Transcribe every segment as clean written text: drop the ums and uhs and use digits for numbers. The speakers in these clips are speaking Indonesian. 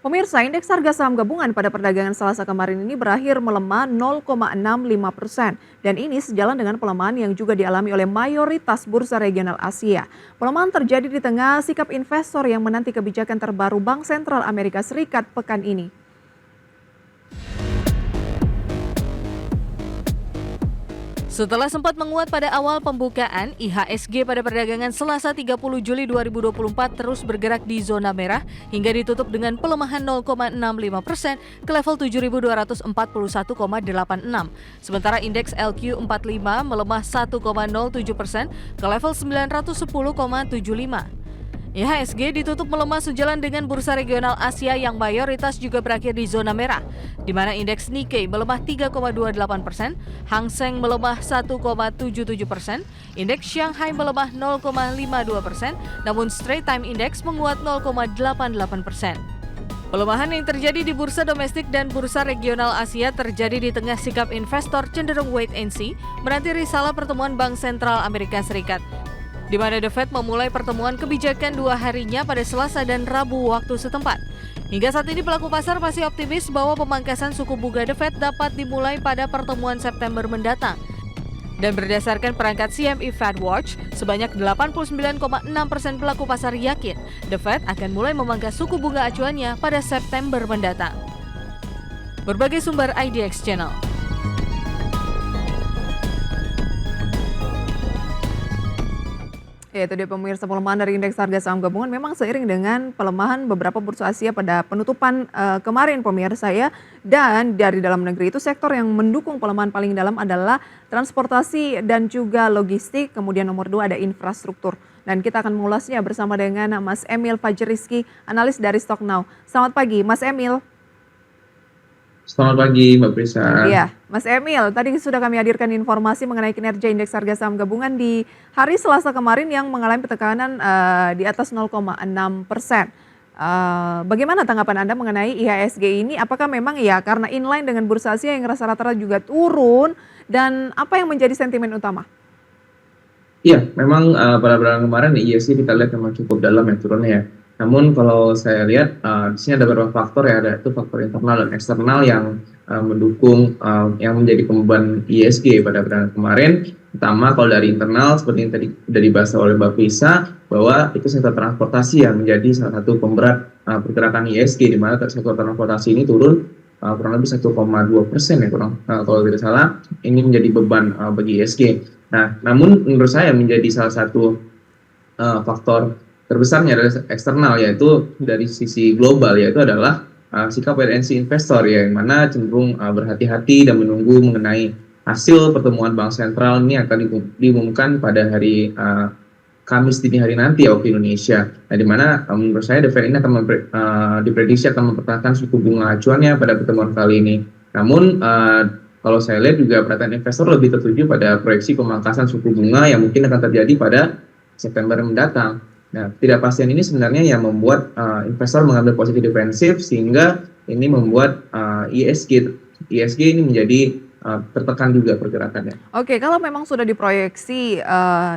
Pemirsa, indeks harga saham gabungan pada perdagangan Selasa kemarin ini berakhir melemah 0,65% dan ini sejalan dengan pelemahan yang juga dialami oleh mayoritas bursa regional Asia. Pelemahan terjadi di tengah sikap investor yang menanti kebijakan terbaru Bank Sentral Amerika Serikat pekan ini. Setelah sempat menguat pada awal pembukaan, IHSG pada perdagangan Selasa 30 Juli 2024 terus bergerak di zona merah hingga ditutup dengan pelemahan 0,65% ke level 7.241,86. Sementara indeks LQ45 melemah 1,07% ke level 910,75. IHSG ditutup melemah sejalan dengan bursa regional Asia yang mayoritas juga berakhir di zona merah, di mana indeks Nikkei melemah 3,28%, Hang Seng melemah 1,77%, indeks Shanghai melemah 0,52%, namun Straits Times Index menguat 0,88%. Pelemahan yang terjadi di bursa domestik dan bursa regional Asia terjadi di tengah sikap investor cenderung wait and see menanti risalah pertemuan Bank Sentral Amerika Serikat, di mana The Fed memulai pertemuan kebijakan 2 harinya pada Selasa dan Rabu waktu setempat. Hingga saat ini pelaku pasar masih optimis bahwa pemangkasan suku bunga The Fed dapat dimulai pada pertemuan September mendatang. Dan berdasarkan perangkat CME Fed Watch, sebanyak 89,6% pelaku pasar yakin The Fed akan mulai memangkas suku bunga acuannya pada September mendatang. Berbagai sumber IDX Channel. Ya, itu dia pemirsa, pelemahan dari indeks harga saham gabungan memang seiring dengan pelemahan beberapa bursa Asia pada penutupan kemarin pemirsa ya. Dan dari dalam negeri itu sektor yang mendukung pelemahan paling dalam adalah transportasi dan juga logistik. Kemudian nomor 2 ada infrastruktur. Dan kita akan mengulasnya bersama dengan Mas Emil Fajriski, analis dari Stocknow. Selamat pagi Mas Emil. Selamat pagi, Mbak Prisa. Iya, Mas Emil, tadi sudah kami hadirkan informasi mengenai kinerja indeks harga saham gabungan di hari Selasa kemarin yang mengalami tekanan di atas 0,6%. Bagaimana tanggapan Anda mengenai IHSG ini? Apakah memang ya karena inline dengan bursa Asia yang rata-rata juga turun, dan apa yang menjadi sentimen utama? Iya, memang pada bulan kemarin IHSG kita lihat memang cukup dalam ya turunnya ya. Namun kalau saya lihat di sini ada beberapa faktor ya, ada itu faktor internal dan eksternal yang mendukung yang menjadi pembeban IHSG pada bulan kemarin. Pertama, kalau dari internal seperti yang tadi sudah dibahas oleh Mbak Prisa, bahwa itu sektor transportasi yang menjadi salah satu pemberat pergerakan IHSG, di mana sektor transportasi ini turun kurang lebih 1,2% ya kalau tidak salah. Ini menjadi beban bagi IHSG. Nah, namun menurut saya menjadi salah satu faktor terbesarnya adalah eksternal, yaitu dari sisi global, yaitu adalah sikap wait and see investor ya, yang mana cenderung berhati-hati dan menunggu mengenai hasil pertemuan Bank Sentral ini akan diumumkan pada hari Kamis dini hari nanti waktu Indonesia. Nah, di mana menurut saya The Fed ini akan diprediksi akan mempertahankan suku bunga acuannya pada pertemuan kali ini. Namun kalau saya lihat juga perhatian investor lebih tertuju pada proyeksi pemangkasan suku bunga yang mungkin akan terjadi pada September mendatang. Nah, ketidakpastian ini sebenarnya yang membuat investor mengambil posisi defensif, sehingga ini membuat IHSG ini menjadi tertekan juga pergerakannya. Oke, kalau memang sudah diproyeksi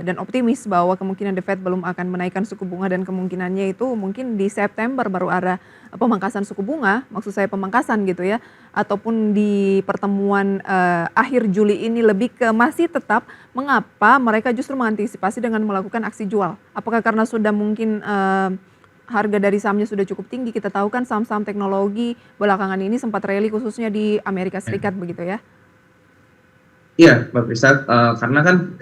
dan optimis bahwa kemungkinan The Fed belum akan menaikkan suku bunga dan kemungkinannya itu mungkin di September baru ada pemangkasan suku bunga, maksud saya pemangkasan gitu ya, ataupun di pertemuan akhir Juli ini lebih ke masih tetap mengapa mereka justru mengantisipasi dengan melakukan aksi jual? Apakah karena sudah mungkin harga dari sahamnya sudah cukup tinggi? Kita tahu kan saham-saham teknologi belakangan ini sempat rally khususnya di Amerika Serikat begitu ya. Iya, Mbak Prisa, karena kan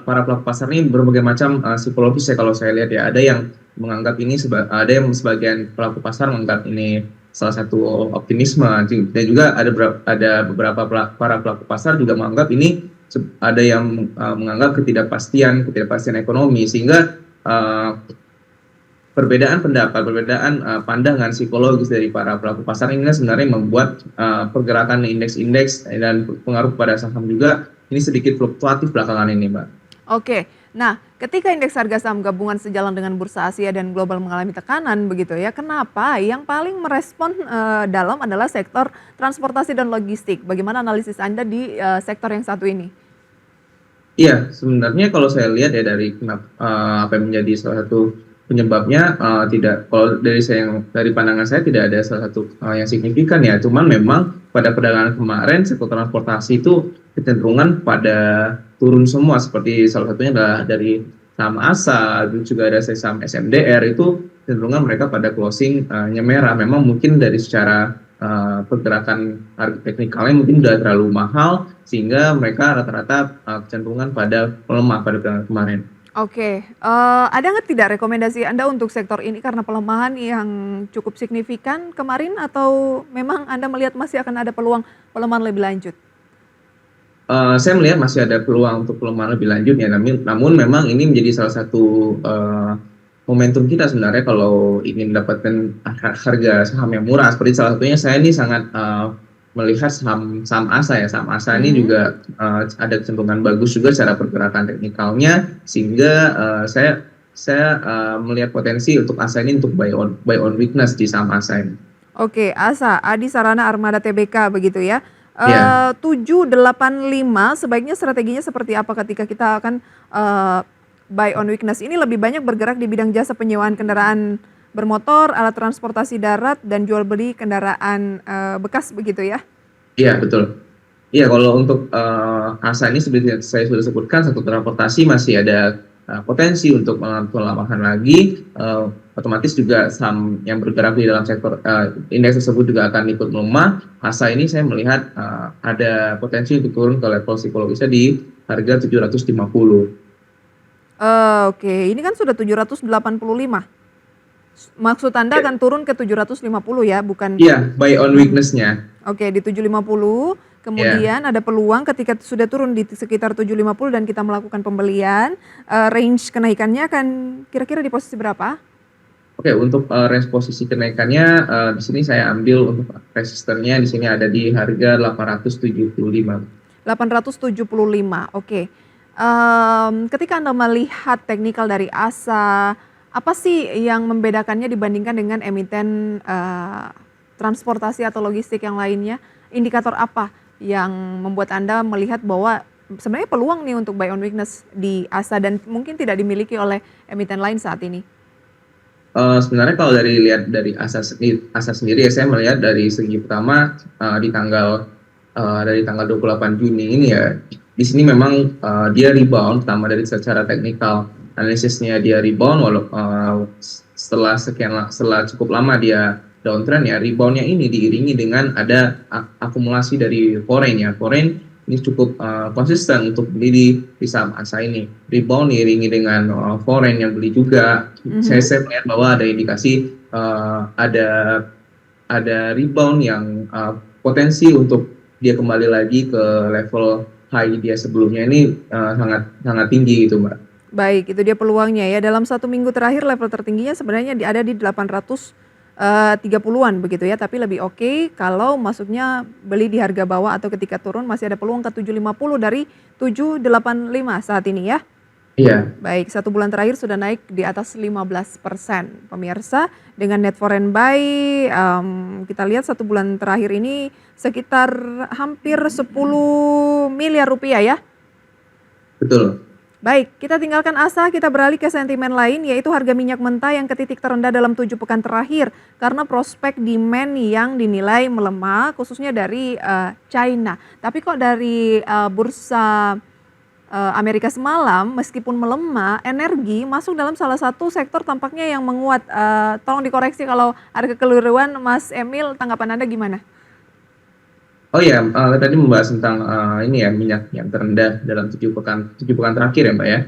para pelaku pasar ini berbagai macam psikologis ya kalau saya lihat ya. Ada yang menganggap ini, ada yang sebagian pelaku pasar menganggap ini salah satu optimisme, dan juga ada beberapa para pelaku pasar juga menganggap ini ada yang menganggap ketidakpastian ekonomi, sehingga perbedaan pendapat, perbedaan pandangan psikologis dari para pelaku pasar ini sebenarnya membuat pergerakan indeks-indeks dan pengaruh pada saham juga ini sedikit fluktuatif belakangan ini, Mbak. Oke, nah ketika indeks harga saham gabungan sejalan dengan bursa Asia dan global mengalami tekanan begitu ya, kenapa yang paling merespon dalam adalah sektor transportasi dan logistik? Bagaimana analisis Anda di sektor yang satu ini? Iya, sebenarnya kalau saya lihat ya dari apa yang menjadi salah satu penyebabnya tidak, kalau dari pandangan saya tidak ada salah satu yang signifikan ya. Cuman memang pada perdagangan kemarin sektor transportasi itu kecenderungan pada turun semua, seperti salah satunya adalah dari saham ASA, juga ada saham SMDR, itu cenderungan mereka pada closing merah. Memang mungkin dari secara pergerakan harga teknikalnya mungkin sudah terlalu mahal sehingga mereka rata-rata kecenderungan pada melemah pada perdagangan kemarin. Oke, ada nggak tidak rekomendasi Anda untuk sektor ini karena pelemahan yang cukup signifikan kemarin, atau memang Anda melihat masih akan ada peluang pelemahan lebih lanjut? Saya melihat masih ada peluang untuk pelemahan lebih lanjut ya, namun memang ini menjadi salah satu momentum kita sebenarnya kalau ingin mendapatkan harga saham yang murah. Seperti salah satunya saya ini sangat melihat saham ASA ya. Saham ASA ini juga ada kecenderungan bagus juga secara pergerakan teknikalnya, sehingga saya melihat potensi untuk ASA ini untuk buy on weakness di saham ASA ini. Oke, ASA, Adi Sarana Armada Tbk begitu ya. Ya. 785 sebaiknya strateginya seperti apa ketika kita akan buy on weakness? Ini lebih banyak bergerak di bidang jasa penyewaan kendaraan bermotor, alat transportasi darat, dan jual beli kendaraan bekas begitu ya? Iya, betul. Iya, kalau untuk ASA ini seperti saya sudah sebutkan, sektor transportasi masih ada potensi untuk pelemahan lagi. Otomatis juga saham yang bergerak di dalam sektor indeks tersebut juga akan ikut melemah. ASA ini saya melihat ada potensi untuk turun ke level psikologisnya di harga 750. Oke, ini kan sudah 785. Maksud Anda akan turun ke 750 ya, bukan? Iya, buy on weakness-nya. Oke, di 750, kemudian ada peluang ketika sudah turun di sekitar 750 dan kita melakukan pembelian, range kenaikannya akan kira-kira di posisi berapa? Oke, untuk range posisi kenaikannya di sini saya ambil untuk resistennya di sini ada di harga 875. 875, oke. Ketika Anda melihat teknikal dari ASA, apa sih yang membedakannya dibandingkan dengan emiten transportasi atau logistik yang lainnya? Indikator apa yang membuat Anda melihat bahwa sebenarnya peluang nih untuk buy on weakness di ASA dan mungkin tidak dimiliki oleh emiten lain saat ini? Sebenarnya kalau lihat dari ASA sendiri ya, saya melihat dari segi pertama dari tanggal 28 Juni ini ya, di sini memang dia rebound, pertama dari secara teknikal analisisnya dia rebound setelah cukup lama dia downtrend ya. Reboundnya ini diiringi dengan ada akumulasi dari foreign ya. Foreign ini cukup konsisten untuk beli di saham ASA ini. Rebound diiringi dengan foreign yang beli juga. Saya melihat bahwa ada indikasi ada rebound yang potensi untuk dia kembali lagi ke level high dia sebelumnya ini sangat tinggi gitu, Mbak. Baik, itu dia peluangnya ya. Dalam 1 minggu terakhir level tertingginya sebenarnya ada di 830-an begitu ya. Tapi lebih oke kalau masuknya beli di harga bawah atau ketika turun masih ada peluang ke 750 dari 785 saat ini ya. Iya. Baik, 1 bulan terakhir sudah naik di atas 15%. Pemirsa, dengan net foreign buy kita lihat 1 bulan terakhir ini sekitar hampir 10 miliar rupiah ya. Betul. Baik, kita tinggalkan ASA, kita beralih ke sentimen lain, yaitu harga minyak mentah yang ke titik terendah dalam 7 pekan terakhir karena prospek demand yang dinilai melemah, khususnya dari China. Tapi kok dari bursa Amerika semalam, meskipun melemah, energi masuk dalam salah satu sektor tampaknya yang menguat. Tolong dikoreksi kalau ada kekeliruan, Mas Emil, tanggapan Anda gimana? Oh ya, tadi membahas tentang ini ya, minyak yang terendah dalam 7 pekan terakhir ya, Mbak ya.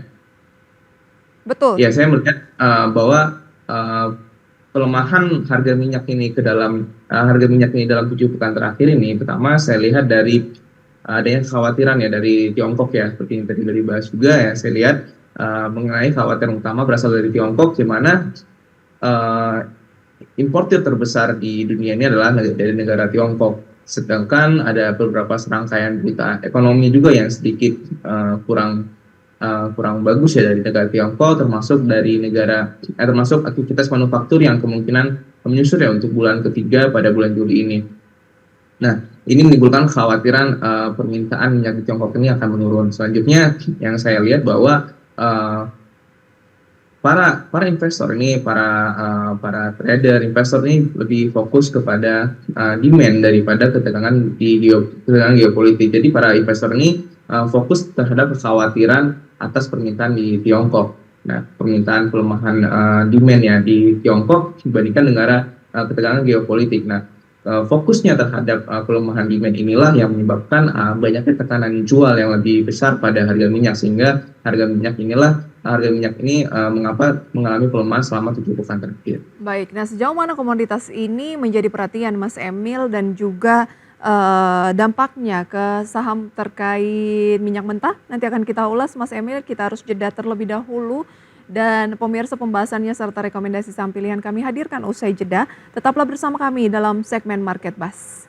Betul. Ya, saya melihat bahwa pelemahan harga minyak ini dalam 7 pekan terakhir ini, pertama saya lihat dari adanya kekhawatiran ya dari Tiongkok ya, seperti yang tadi dibahas juga ya. Saya lihat mengenai kekhawatiran utama berasal dari Tiongkok, di mana importir terbesar di dunia ini adalah dari negara Tiongkok. Sedangkan ada beberapa serangkaian berita ekonomi juga yang sedikit kurang bagus ya dari negara Tiongkok, termasuk aktivitas manufaktur yang kemungkinan menyusut ya untuk bulan ketiga pada bulan Juli ini. Nah, ini menimbulkan kekhawatiran permintaan minyak di Tiongkok ini akan menurun. Selanjutnya yang saya lihat bahwa para investor ini, para trader, investor ini lebih fokus kepada demand daripada ketegangan ketegangan geopolitik. Jadi para investor ini fokus terhadap kekhawatiran atas permintaan di Tiongkok. Nah, permintaan pelemahan demand ya di Tiongkok dibandingkan negara ketegangan geopolitik. Nah, fokusnya terhadap pelemahan demand inilah yang menyebabkan banyaknya tekanan jual yang lebih besar pada harga minyak, sehingga harga minyak ini mengapa mengalami pelemahan selama 7 pekan terakhir. Baik, nah sejauh mana komoditas ini menjadi perhatian Mas Emil dan juga dampaknya ke saham terkait minyak mentah? Nanti akan kita ulas Mas Emil, kita harus jeda terlebih dahulu. Dan pemirsa, pembahasannya serta rekomendasi saham pilihan kami hadirkan usai jeda. Tetaplah bersama kami dalam segmen Market Buzz.